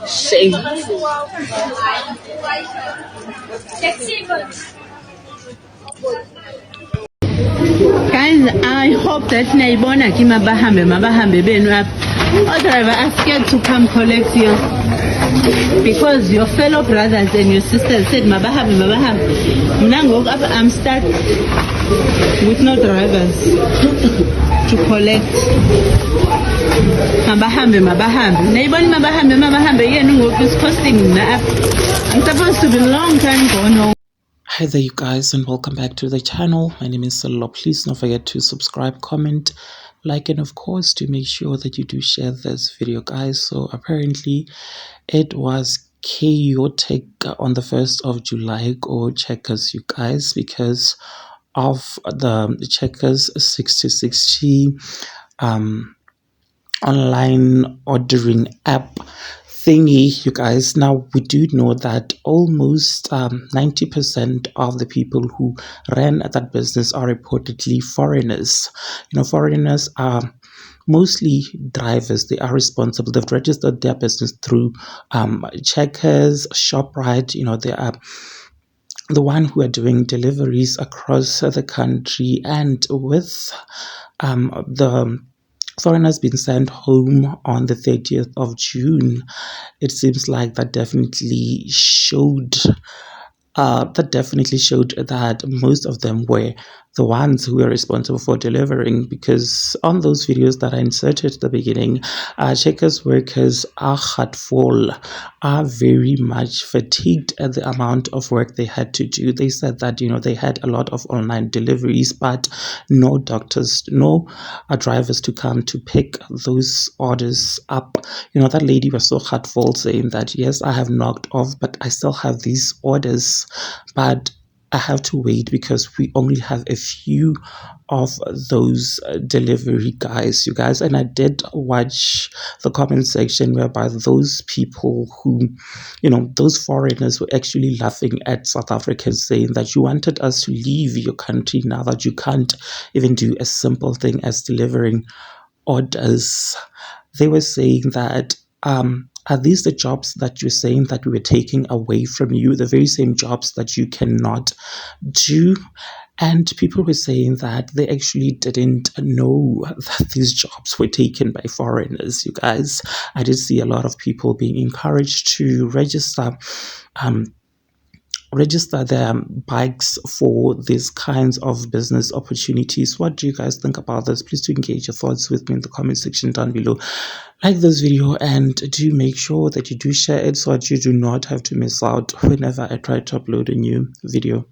Shame. Guys, I hope that naibona ki mabahambe benu up. All driver are scared to come collect you because your fellow brothers and your sisters said mabahambe. I'm stuck with no drivers to collect. Mabahambe. Naiboni mabahambe. Yeah, it's costing me up. I'm supposed to be long time going home. Hi there you guys, and welcome back to the channel. My name is Sello. Please don't forget to subscribe, comment, like, and of course to make sure that you do share this video, guys. So apparently it was chaotic on the 1st of July or Checkers, you guys, because of the Checkers 6060 online ordering app thingy, you guys. Now we do know that almost 90% of the people who ran that business are reportedly foreigners. Foreigners are mostly drivers. They are responsible. They've registered their business through Checkers, ShopRite. They are the one who are doing deliveries across the country, and with the foreigners being sent home on the 30th of June, it seems like that definitely showed that most of them were the ones who were responsible for delivering, because on those videos that I inserted at the beginning, Checkers workers are full, are very much fatigued at the amount of work they had to do. They said that they had a lot of online deliveries, but no doctors, no drivers to come to pick those orders up. That lady was so heartful, saying that yes, I have knocked off, but I still have these orders, but I have to wait because we only have a few of those delivery guys, you guys. And I did watch the comment section whereby those people who, those foreigners were actually laughing at South Africans, saying that you wanted us to leave your country now that you can't even do a simple thing as delivering orders. They were saying that, are these the jobs that you're saying that we were taking away from you, the very same jobs that you cannot do? And people were saying that they actually didn't know that these jobs were taken by foreigners, you guys. I did see a lot of people being encouraged to register their bikes for these kinds of business opportunities. What do you guys think about this? Please do engage your thoughts with me in the comment section down below. Like this video and do make sure that you do share it so that you do not have to miss out whenever I try to upload a new video.